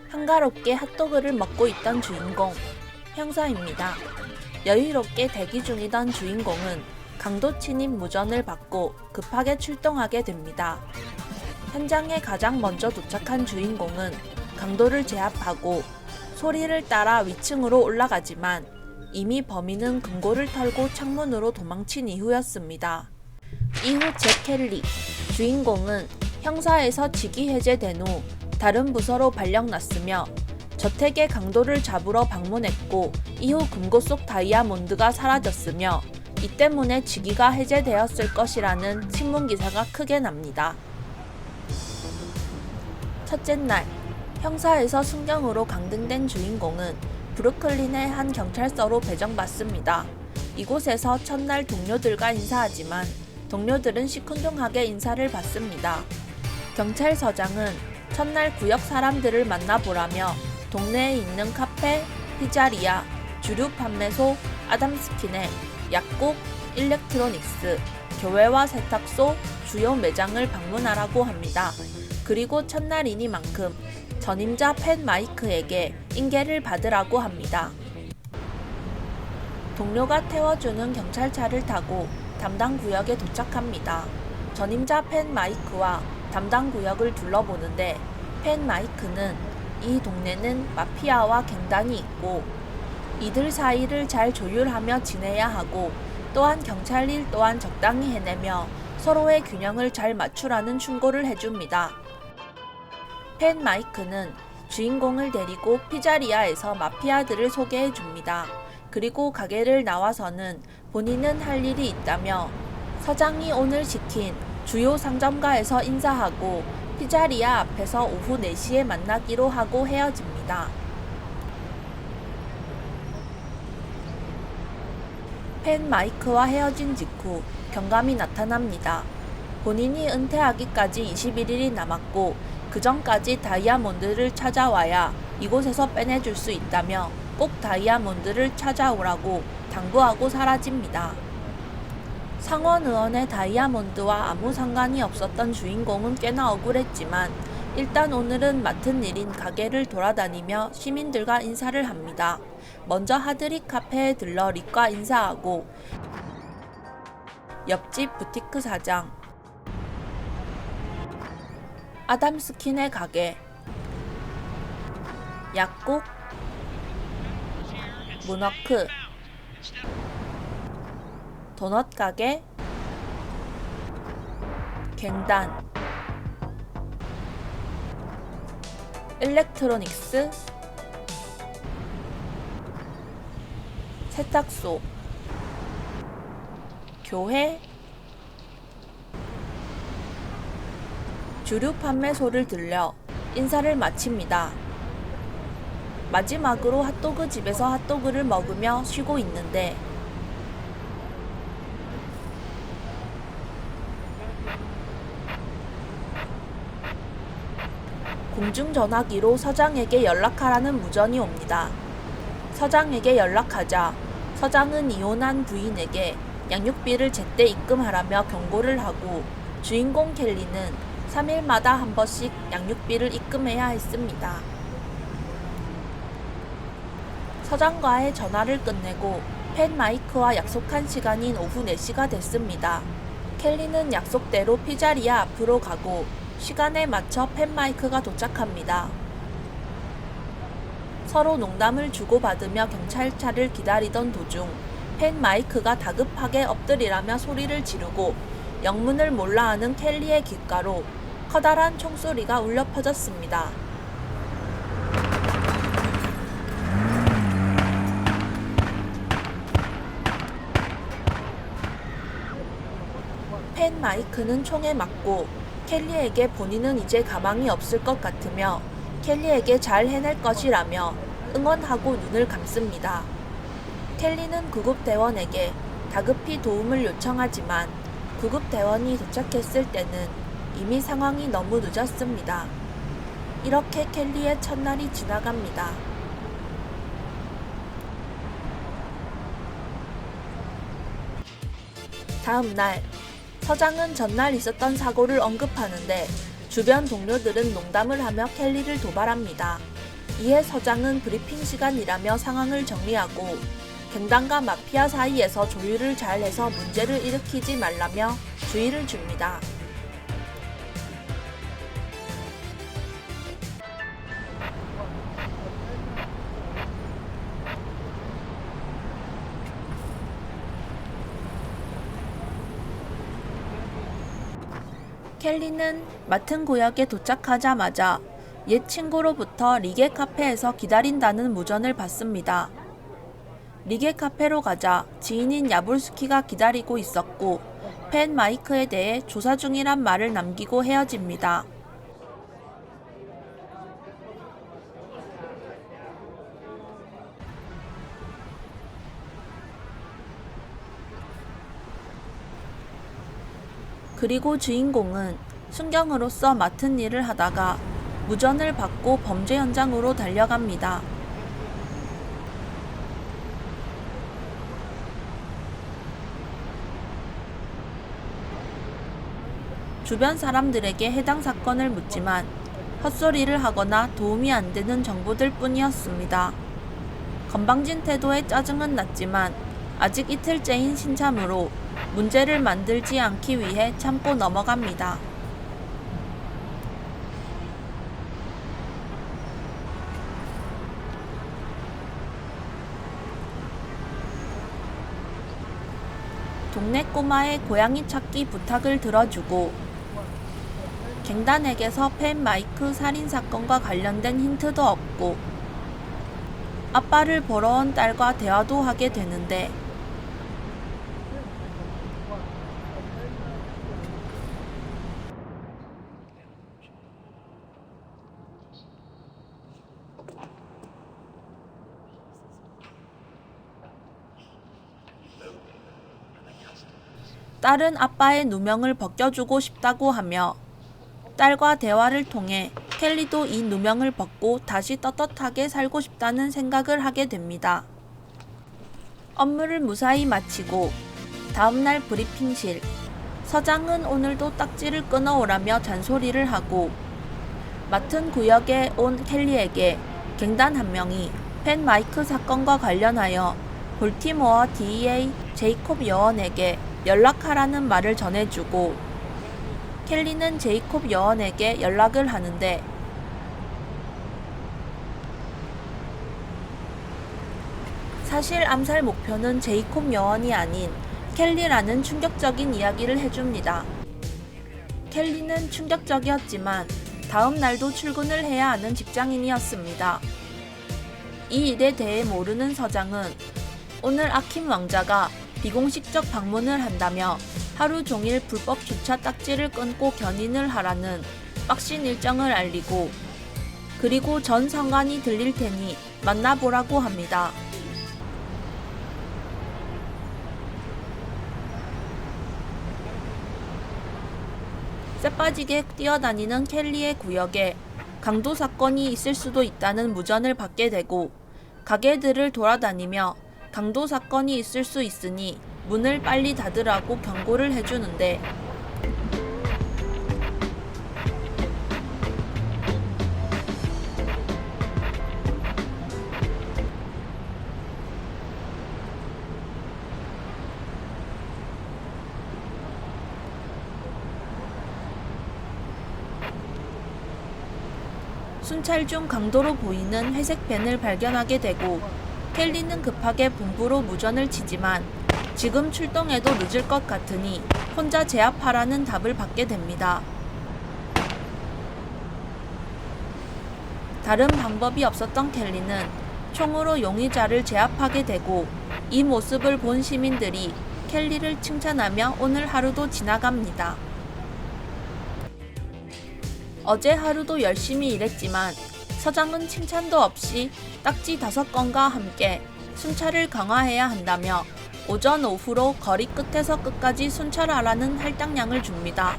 한가롭게 핫도그를 먹고 있던 주인공, 형사입니다. 여유롭게 대기 중이던 주인공은 강도 침입 무전을 받고 급하게 출동하게 됩니다. 현장에 가장 먼저 도착한 주인공은 강도를 제압하고 소리를 따라 위층으로 올라가지만 이미 범인은 금고를 털고 창문으로 도망친 이후였습니다. 이후 잭 켈리, 주인공은 형사에서 직위 해제된 후 다른 부서로 발령났으며 저택의 강도를 잡으러 방문했고 이후 금고 속 다이아몬드가 사라졌으며 이 때문에 직위가 해제되었을 것이라는 신문기사가 크게 납니다. 첫째 날, 형사에서 순경으로 강등된 주인공은 브루클린의 한 경찰서로 배정받습니다. 이곳에서 첫날 동료들과 인사하지만 동료들은 시큰둥하게 인사를 받습니다. 경찰서장은 첫날 구역 사람들을 만나보라며 동네에 있는 카페, 피자리아, 주류 판매소, 아담스킨의 약국, 일렉트로닉스, 교회와 세탁소, 주요 매장을 방문하라고 합니다. 그리고 첫날이니만큼 전임자 팻 마이크에게 인계를 받으라고 합니다. 동료가 태워주는 경찰차를 타고 담당 구역에 도착합니다. 전임자 팻 마이크와 담당 구역을 둘러보는데 팻 마이크는 이 동네는 마피아와 갱단이 있고 이들 사이를 잘 조율하며 지내야 하고 또한 경찰 일 또한 적당히 해내며 서로의 균형을 잘 맞추라는 충고를 해줍니다. 팻 마이크는 주인공을 데리고 피자리아에서 마피아들을 소개해줍니다. 그리고 가게를 나와서는 본인은 할 일이 있다며 서장이 오늘 시킨 주요 상점가에서 인사하고 피자리아 앞에서 오후 4시에 만나기로 하고 헤어집니다. 팻 마이크와 헤어진 직후 경감이 나타납니다. 본인이 은퇴하기까지 21일이 남았고 그 전까지 다이아몬드를 찾아와야 이곳에서 빼내줄 수 있다며 꼭 다이아몬드를 찾아오라고 당부하고 사라집니다. 상원의원의 다이아몬드와 아무 상관이 없었던 주인공은 꽤나 억울했지만 일단 오늘은 맡은 일인 가게를 돌아다니며 시민들과 인사를 합니다. 먼저 하드릭 카페에 들러 릭과 인사하고 옆집 부티크 사장, 아담스킨의 가게, 약국, 문워크, 도넛 가게, 갱단, 일렉트로닉스, 세탁소, 교회, 주류 판매소를 들려 인사를 마칩니다. 마지막으로 핫도그 집에서 핫도그를 먹으며 쉬고 있는데 공중전화기로 서장에게 연락하라는 무전이 옵니다. 서장에게 연락하자 서장은 이혼한 부인에게 양육비를 제때 입금하라며 경고를 하고 주인공 켈리는 3일마다 한 번씩 양육비를 입금해야 했습니다. 서장과의 전화를 끝내고 팻 마이크와 약속한 시간인 오후 4시가 됐습니다. 켈리는 약속대로 피자리아 앞으로 가고 시간에 맞춰 팻 마이크가 도착합니다. 서로 농담을 주고받으며 경찰차를 기다리던 도중 팻 마이크가 다급하게 엎드리라며 소리를 지르고 영문을 몰라 하는 켈리의 귓가로 커다란 총소리가 울려 퍼졌습니다. 팻 마이크는 총에 맞고 켈리에게 본인은 이제 가망이 없을 것 같으며 켈리에게 잘 해낼 것이라며 응원하고 눈을 감습니다. 켈리는 구급대원에게 다급히 도움을 요청하지만 구급대원이 도착했을 때는 이미 상황이 너무 늦었습니다. 이렇게 켈리의 첫날이 지나갑니다. 다음 날, 서장은 전날 있었던 사고를 언급하는데 주변 동료들은 농담을 하며 켈리를 도발합니다. 이에 서장은 브리핑 시간이라며 상황을 정리하고 갱단과 마피아 사이에서 조율을 잘해서 문제를 일으키지 말라며 주의를 줍니다. 켈리는 맡은 구역에 도착하자마자 옛 친구로부터 리게 카페에서 기다린다는 무전을 받습니다. 리게 카페로 가자 지인인 야불스키가 기다리고 있었고 펜 마이크에 대해 조사 중이란 말을 남기고 헤어집니다. 그리고 주인공은 순경으로서 맡은 일을 하다가 무전을 받고 범죄 현장으로 달려갑니다. 주변 사람들에게 해당 사건을 묻지만 헛소리를 하거나 도움이 안 되는 정보들 뿐이었습니다. 건방진 태도에 짜증은 났지만 아직 이틀째인 신참으로 문제를 만들지 않기 위해 참고 넘어갑니다. 동네 꼬마의 고양이 찾기 부탁을 들어주고 갱단에게서 펜 마이크 살인사건과 관련된 힌트도 얻고 아빠를 보러 온 딸과 대화도 하게 되는데 딸은 아빠의 누명을 벗겨주고 싶다고 하며 딸과 대화를 통해 켈리도 이 누명을 벗고 다시 떳떳하게 살고 싶다는 생각을 하게 됩니다. 업무를 무사히 마치고 다음날 브리핑실, 서장은 오늘도 딱지를 끊어오라며 잔소리를 하고 맡은 구역에 온 켈리에게 갱단 한 명이 펜 마이크 사건과 관련하여 볼티모어 DEA 제이콥 여원에게 연락하라는 말을 전해주고 켈리는 제이콥 여원에게 연락을 하는데 사실 암살 목표는 제이콥 여원이 아닌 켈리라는 충격적인 이야기를 해줍니다. 켈리는 충격적이었지만 다음 날도 출근을 해야 하는 직장인이었습니다. 이 일에 대해 모르는 서장은 오늘 아킴 왕자가 비공식적 방문을 한다며 하루 종일 불법 주차 딱지를 끊고 견인을 하라는 빡신 일정을 알리고 그리고 전 상관이 들릴 테니 만나보라고 합니다. 쎄빠지게 뛰어다니는 켈리의 구역에 강도 사건이 있을 수도 있다는 무전을 받게 되고 가게들을 돌아다니며 강도 사건이 있을 수 있으니 문을 빨리 닫으라고 경고를 해주는데 순찰 중 강도로 보이는 회색 밴을 발견하게 되고 켈리는 급하게 본부로 무전을 치지만 지금 출동해도 늦을 것 같으니 혼자 제압하라는 답을 받게 됩니다. 다른 방법이 없었던 켈리는 총으로 용의자를 제압하게 되고 이 모습을 본 시민들이 켈리를 칭찬하며 오늘 하루도 지나갑니다. 어제 하루도 열심히 일했지만 서장은 칭찬도 없이 딱지 5건과 함께 순찰을 강화해야 한다며 오전 오후로 거리 끝에서 끝까지 순찰하라는 할당량을 줍니다.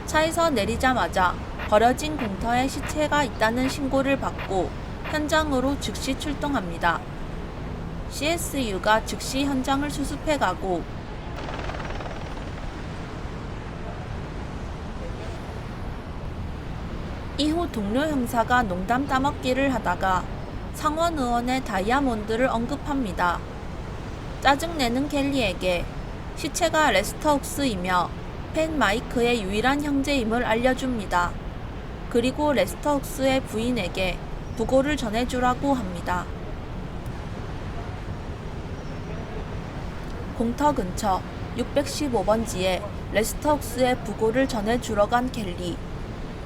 차에서 내리자마자 버려진 공터에 시체가 있다는 신고를 받고 현장으로 즉시 출동합니다. CSU가 즉시 현장을 수습해가고 이후 동료 형사가 농담 따먹기를 하다가 상원 의원의 다이아몬드를 언급합니다. 짜증내는 켈리에게 시체가 레스터 훅스이며 팬 마이크의 유일한 형제임을 알려줍니다. 그리고 레스터 훅스의 부인에게 부고를 전해주라고 합니다. 공터 근처 615번지에 레스터 훅스의 부고를 전해주러 간 켈리.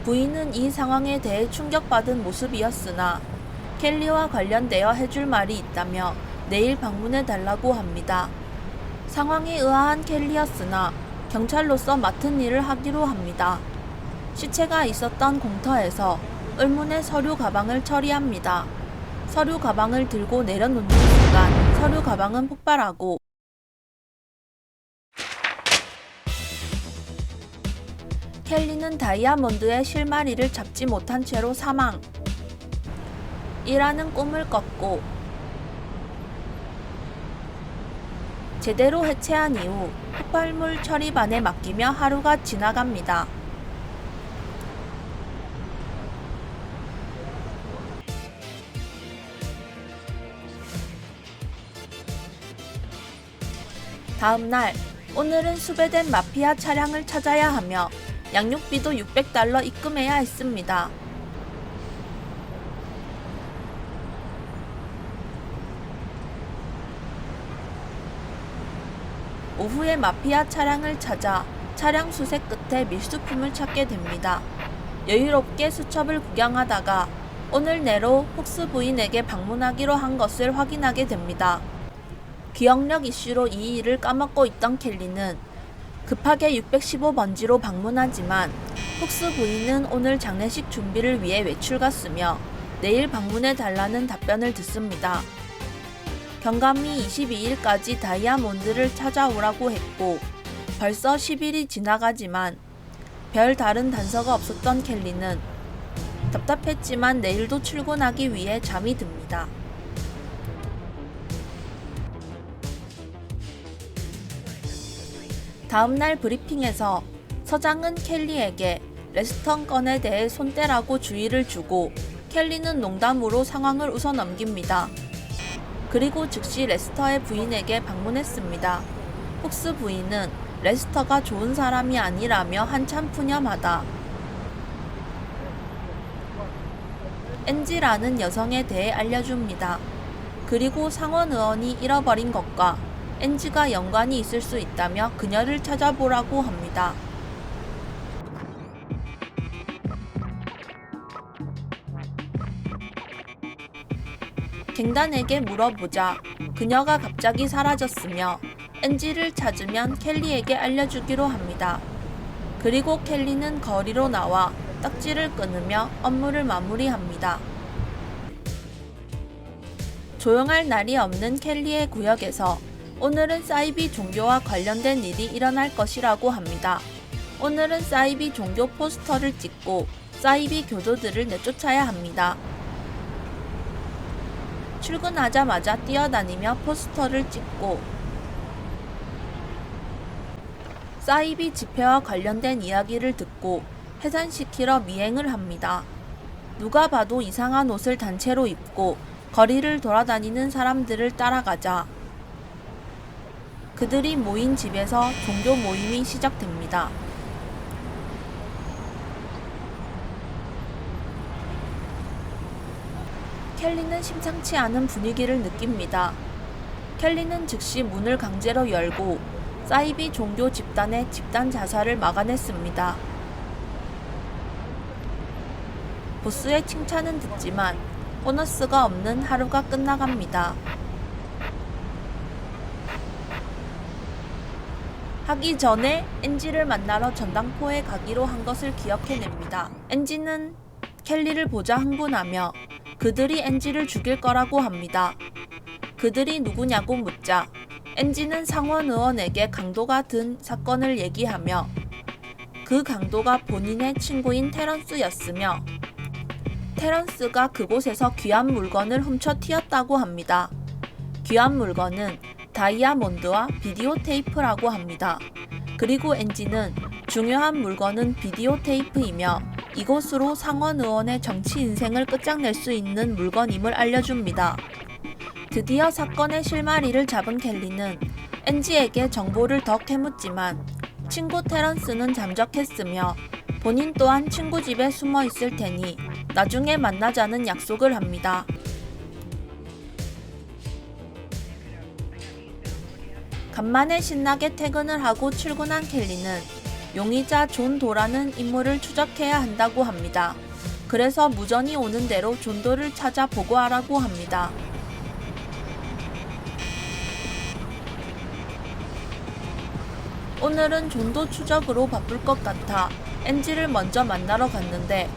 부인은 이 상황에 대해 충격받은 모습이었으나 켈리와 관련되어 해줄 말이 있다며 내일 방문해달라고 합니다. 상황에 의아한 켈리였으나 경찰로서 맡은 일을 하기로 합니다. 시체가 있었던 공터에서 의문의 서류 가방을 처리합니다. 서류 가방을 들고 내려놓는 순간 서류 가방은 폭발하고 켈리는 다이아몬드의 실마리를 잡지 못한 채로 사망. 이라는 꿈을 꿨고 제대로 해체한 이후 폭발물 처리반에 맡기며 하루가 지나갑니다. 다음날, 오늘은 수배된 마피아 차량을 찾아야 하며 양육비도 $600 입금해야 했습니다. 오후에 마피아 차량을 찾아 차량 수색 끝에 밀수품을 찾게 됩니다. 여유롭게 수첩을 구경하다가 오늘 내로 훅스 부인에게 방문하기로 한 것을 확인하게 됩니다. 기억력 이슈로 이 일을 까먹고 있던 켈리는 급하게 615번지로 방문하지만 훅스 부인은 오늘 장례식 준비를 위해 외출 갔으며 내일 방문해달라는 답변을 듣습니다. 경감이 22일까지 다이아몬드를 찾아오라고 했고 벌써 10일이 지나가지만 별 다른 단서가 없었던 켈리는 답답했지만 내일도 출근하기 위해 잠이 듭니다. 다음날 브리핑에서 서장은 켈리에게 레스턴 건에 대해 손대라고 주의를 주고 켈리는 농담으로 상황을 웃어넘깁니다. 그리고 즉시 레스터의 부인에게 방문했습니다. 훅스 부인은 레스터가 좋은 사람이 아니라며 한참 푸념하다 엔지라는 여성에 대해 알려줍니다. 그리고 상원 의원이 잃어버린 것과 엔지가 연관이 있을 수 있다며 그녀를 찾아보라고 합니다. 갱단에게 물어보자 그녀가 갑자기 사라졌으며 엔지를 찾으면 켈리에게 알려주기로 합니다. 그리고 켈리는 거리로 나와 딱지를 끊으며 업무를 마무리합니다. 조용할 날이 없는 켈리의 구역에서 오늘은 사이비 종교와 관련된 일이 일어날 것이라고 합니다. 오늘은 사이비 종교 포스터를 찍고 사이비 교도들을 내쫓아야 합니다. 출근하자마자 뛰어다니며 포스터를 찍고 사이비 집회와 관련된 이야기를 듣고 해산시키러 미행을 합니다. 누가 봐도 이상한 옷을 단체로 입고 거리를 돌아다니는 사람들을 따라가자 그들이 모인 집에서 종교 모임이 시작됩니다. 켈리는 심상치 않은 분위기를 느낍니다. 켈리는 즉시 문을 강제로 열고 사이비 종교 집단의 집단 자살을 막아냈습니다. 보스의 칭찬은 듣지만 보너스가 없는 하루가 끝나갑니다. 하기 전에 엔지를 만나러 전당포에 가기로 한 것을 기억해냅니다. 엔지는 켈리를 보자 흥분하며 그들이 엔지를 죽일 거라고 합니다. 그들이 누구냐고 묻자 엔지는 상원 의원에게 강도가 든 사건을 얘기하며 그 강도가 본인의 친구인 테런스였으며 테런스가 그곳에서 귀한 물건을 훔쳐 튀었다고 합니다. 귀한 물건은 다이아몬드와 비디오 테이프라고 합니다. 그리고 엔지는 중요한 물건은 비디오 테이프이며 이곳으로 상원 의원의 정치 인생을 끝장낼 수 있는 물건임을 알려줍니다. 드디어 사건의 실마리를 잡은 켈리는 앤지에게 정보를 더 캐묻지만 친구 테런스는 잠적했으며 본인 또한 친구 집에 숨어 있을 테니 나중에 만나자는 약속을 합니다. 간만에 신나게 퇴근을 하고 출근한 켈리는 용의자 존 도라는 인물을 추적해야 한다고 합니다. 그래서 무전이 오는 대로 존 도를 찾아 보고하라고 합니다. 오늘은 존 도 추적으로 바쁠 것 같아 앤지를 먼저 만나러 갔는데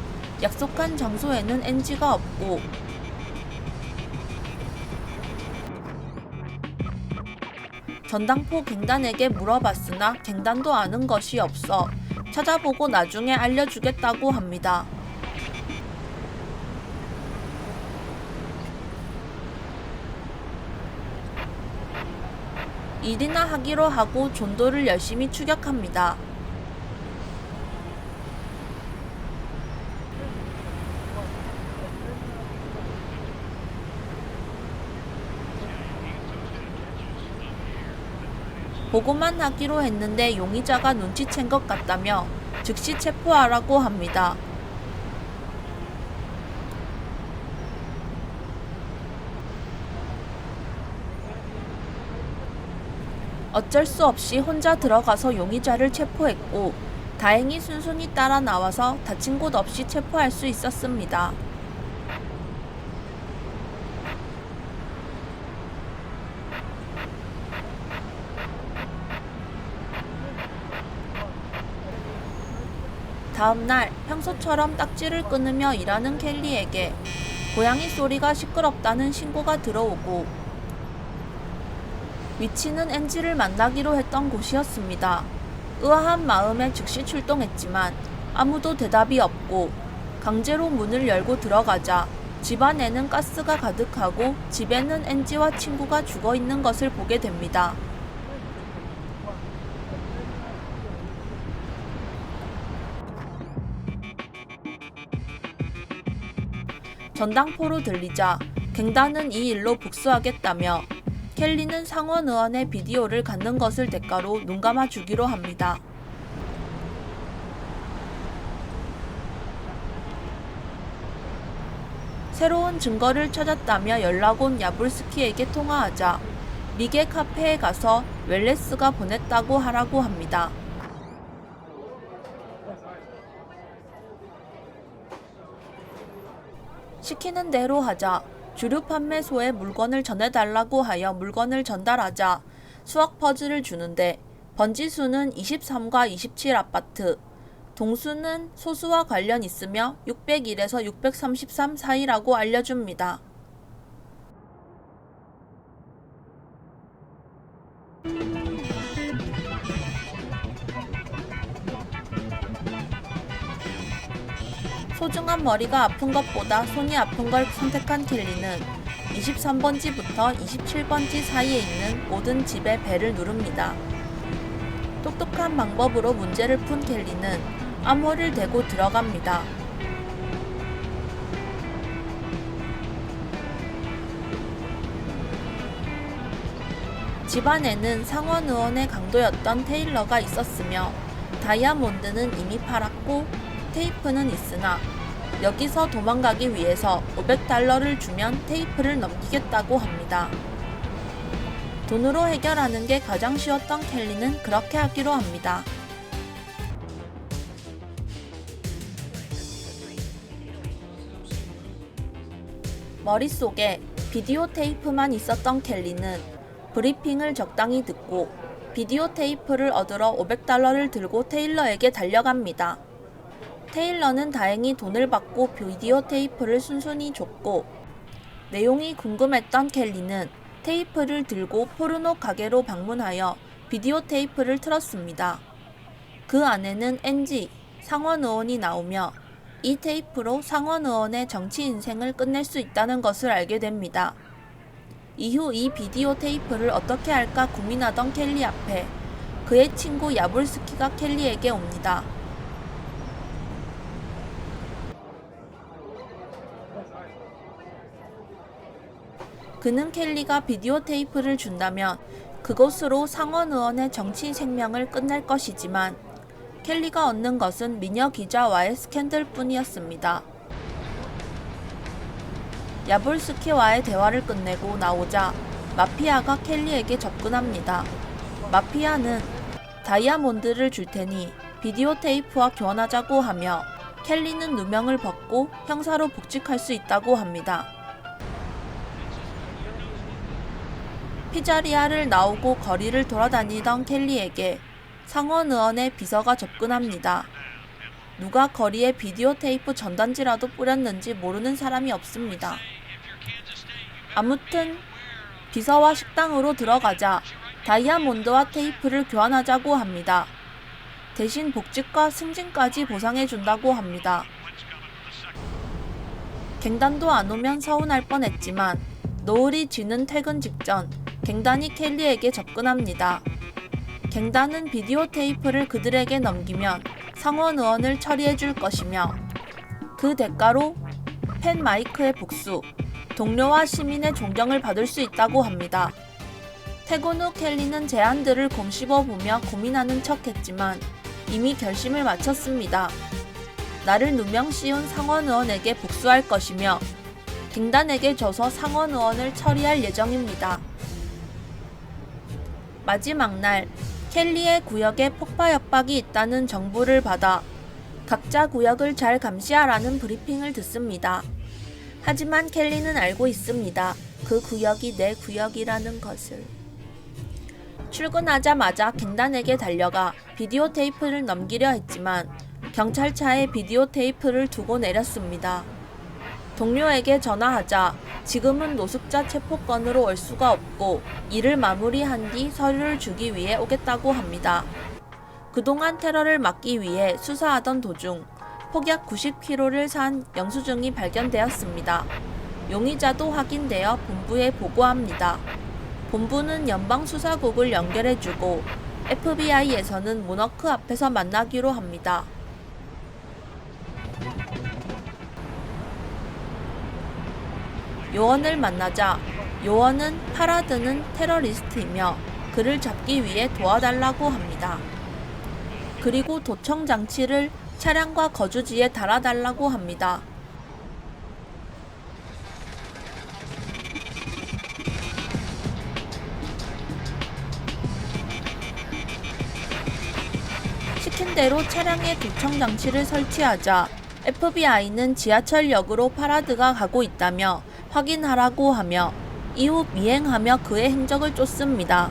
약속한 장소에는 앤지가 없고 전당포 갱단에게 물어봤으나 갱단도 아는 것이 없어 찾아보고 나중에 알려주겠다고 합니다. 일이나 하기로 하고 존도를 열심히 추격합니다. 보고만 하기로 했는데 용의자가 눈치챈 것 같다며 즉시 체포하라고 합니다. 어쩔 수 없이 혼자 들어가서 용의자를 체포했고 다행히 순순히 따라 나와서 다친 곳 없이 체포할 수 있었습니다. 다음날 평소처럼 딱지를 끊으며 일하는 켈리에게 고양이 소리가 시끄럽다는 신고가 들어오고 위치는 앤지를 만나기로 했던 곳이었습니다. 의아한 마음에 즉시 출동했지만 아무도 대답이 없고 강제로 문을 열고 들어가자 집 안에는 가스가 가득하고 집에는 앤지와 친구가 죽어 있는 것을 보게 됩니다. 전당포로 들리자 갱단은 이 일로 복수하겠다며 켈리는 상원 의원의 비디오를 갖는 것을 대가로 눈감아 주기로 합니다. 새로운 증거를 찾았다며 연락 온 야불스키에게 통화하자 리게 카페에 가서 웰레스가 보냈다고 하라고 합니다. 시키는 대로 하자 주류 판매소에 물건을 전해달라고 하여 물건을 전달하자 수학 퍼즐을 주는데 번지수는 23과 27 아파트, 동수는 소수와 관련 있으며 601에서 633 사이라고 알려줍니다. 소중한 머리가 아픈 것보다 손이 아픈 걸 선택한 켈리는 23번지부터 27번지 사이에 있는 모든 집의 벨을 누릅니다. 똑똑한 방법으로 문제를 푼 켈리는 암호를 대고 들어갑니다. 집안에는 상원 의원의 강도였던 테일러가 있었으며 다이아몬드는 이미 팔았고 테이프는 있으나 여기서 도망가기 위해서 $500를 주면 테이프를 넘기겠다고 합니다. 돈으로 해결하는 게 가장 쉬웠던 켈리는 그렇게 하기로 합니다. 머릿속에 비디오 테이프만 있었던 켈리는 브리핑을 적당히 듣고 비디오 테이프를 얻으러 $500를 들고 테일러에게 달려갑니다. 테일러는 다행히 돈을 받고 비디오 테이프를 순순히 줬고 내용이 궁금했던 켈리는 테이프를 들고 포르노 가게로 방문하여 비디오 테이프를 틀었습니다. 그 안에는 앤지, 상원 의원이 나오며 이 테이프로 상원 의원의 정치 인생을 끝낼 수 있다는 것을 알게 됩니다. 이후 이 비디오 테이프를 어떻게 할까 고민하던 켈리 앞에 그의 친구 야불스키가 켈리에게 옵니다. 그는 켈리가 비디오 테이프를 준다면 그것으로 상원 의원의 정치 생명을 끝낼 것이지만 켈리가 얻는 것은 미녀 기자와의 스캔들뿐이었습니다. 야볼스키와의 대화를 끝내고 나오자 마피아가 켈리에게 접근합니다. 마피아는 다이아몬드를 줄 테니 비디오 테이프와 교환하자고 하며 켈리는 누명을 벗고 형사로 복직할 수 있다고 합니다. 피자리아를 나오고 거리를 돌아다니던 켈리에게 상원 의원의 비서가 접근합니다. 누가 거리에 비디오 테이프 전단지라도 뿌렸는지 모르는 사람이 없습니다. 아무튼 비서와 식당으로 들어가자 다이아몬드와 테이프를 교환하자고 합니다. 대신 복직과 승진까지 보상해준다고 합니다. 갱단도 안 오면 서운할 뻔했지만 노을이 지는 퇴근 직전 갱단이 켈리에게 접근합니다. 갱단은 비디오 테이프를 그들에게 넘기면 상원 의원을 처리해줄 것이며 그 대가로 펜 마이크의 복수, 동료와 시민의 존경을 받을 수 있다고 합니다. 퇴근 후 켈리는 제안들을 곰씹어보며 고민하는 척했지만 이미 결심을 마쳤습니다. 나를 누명 씌운 상원 의원에게 복수할 것이며 갱단에게 져서 상원 의원을 처리할 예정입니다. 마지막 날 켈리의 구역에 폭파 협박이 있다는 정보를 받아 각자 구역을 잘 감시하라는 브리핑을 듣습니다. 하지만 켈리는 알고 있습니다. 그 구역이 내 구역이라는 것을. 출근하자마자 갱단에게 달려가 비디오 테이프를 넘기려 했지만 경찰차에 비디오 테이프를 두고 내렸습니다. 동료에게 전화하자 지금은 노숙자 체포건으로 올 수가 없고 일을 마무리한 뒤 서류를 주기 위해 오겠다고 합니다. 그동안 테러를 막기 위해 수사하던 도중 폭약 90kg를 산 영수증이 발견되었습니다. 용의자도 확인되어 본부에 보고합니다. 본부는 연방수사국을 연결해주고 FBI에서는 모너크 앞에서 만나기로 합니다. 요원을 만나자 요원은 파라드는 테러리스트이며 그를 잡기 위해 도와달라고 합니다. 그리고 도청 장치를 차량과 거주지에 달아달라고 합니다. 시킨 대로 차량에 도청 장치를 설치하자 FBI는 지하철역으로 파라드가 가고 있다며 확인하라고 하며 이후 미행하며 그의 행적을 쫓습니다.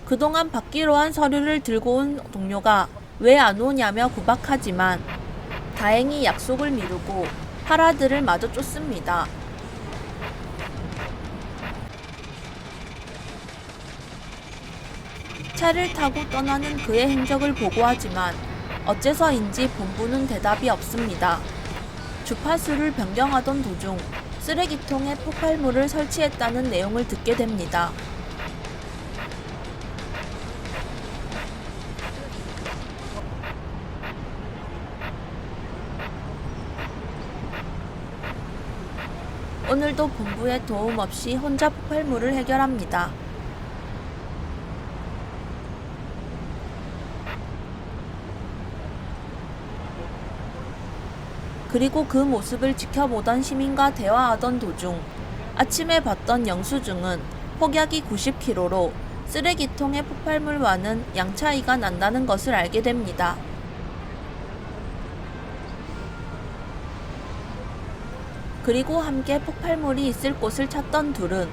그동안 받기로 한 서류를 들고 온 동료가 왜 안 오냐며 구박하지만 다행히 약속을 미루고 파라드를 마저 쫓습니다. 차를 타고 떠나는 그의 행적을 보고하지만 어째서인지 본부는 대답이 없습니다. 주파수를 변경하던 도중 쓰레기통에 폭발물을 설치했다는 내용을 듣게 됩니다. 오늘도 본부의 도움 없이 혼자 폭발물을 해결합니다. 그리고 그 모습을 지켜보던 시민과 대화하던 도중 아침에 봤던 영수증은 폭약이 90kg로 쓰레기통의 폭발물과는 양 차이가 난다는 것을 알게 됩니다. 그리고 함께 폭발물이 있을 곳을 찾던 둘은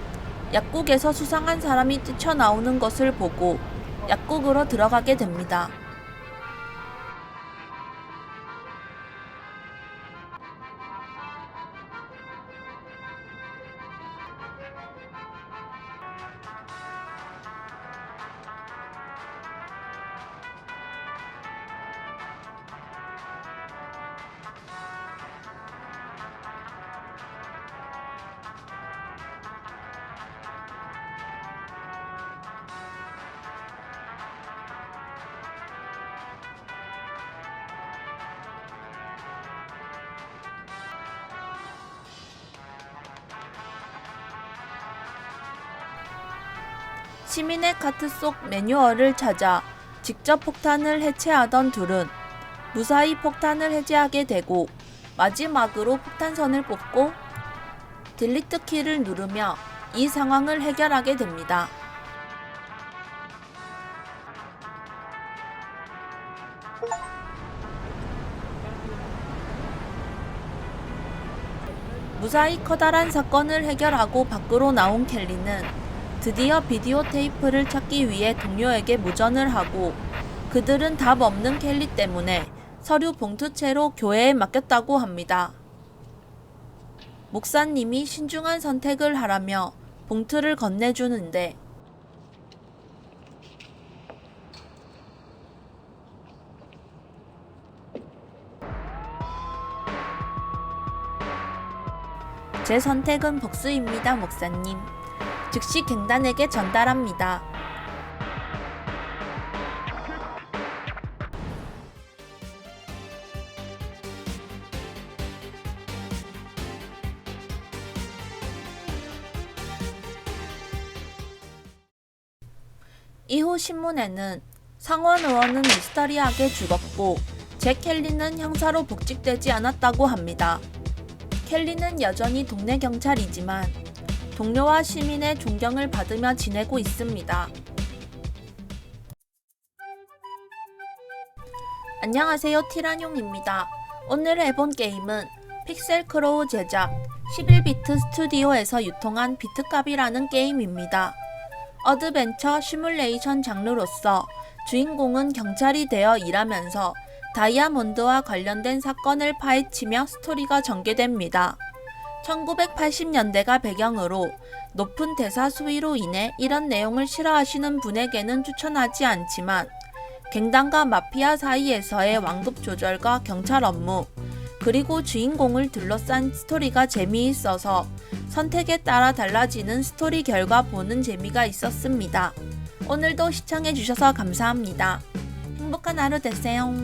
약국에서 수상한 사람이 뛰쳐나오는 것을 보고 약국으로 들어가게 됩니다. 시민의 카트 속 매뉴얼을 찾아 직접 폭탄을 해체하던 둘은 무사히 폭탄을 해제하게 되고 마지막으로 폭탄선을 뽑고 딜리트 키를 누르며 이 상황을 해결하게 됩니다. 무사히 커다란 사건을 해결하고 밖으로 나온 켈리는 드디어 비디오 테이프를 찾기 위해 동료에게 무전을 하고 그들은 답 없는 켈리 때문에 서류 봉투채로 교회에 맡겼다고 합니다. 목사님이 신중한 선택을 하라며 봉투를 건네주는데 제 선택은 복수입니다, 목사님. 즉시 갱단에게 전달합니다. 이후 신문에는 상원 의원은 미스터리하게 죽었고 잭 켈리는 형사로 복직되지 않았다고 합니다. 켈리는 여전히 동네 경찰이지만 동료와 시민의 존경을 받으며 지내고 있습니다. 안녕하세요, 티란용입니다. 오늘 해본 게임은 픽셀크로우 제작 11비트 스튜디오에서 유통한 비트캅이라는 게임입니다. 어드벤처 시뮬레이션 장르로서 주인공은 경찰이 되어 일하면서 다이아몬드와 관련된 사건을 파헤치며 스토리가 전개됩니다. 1980년대가 배경으로 높은 대사 수위로 인해 이런 내용을 싫어하시는 분에게는 추천하지 않지만 갱단과 마피아 사이에서의 완급 조절과 경찰 업무, 그리고 주인공을 둘러싼 스토리가 재미있어서 선택에 따라 달라지는 스토리 결과 보는 재미가 있었습니다. 오늘도 시청해주셔서 감사합니다. 행복한 하루 되세요.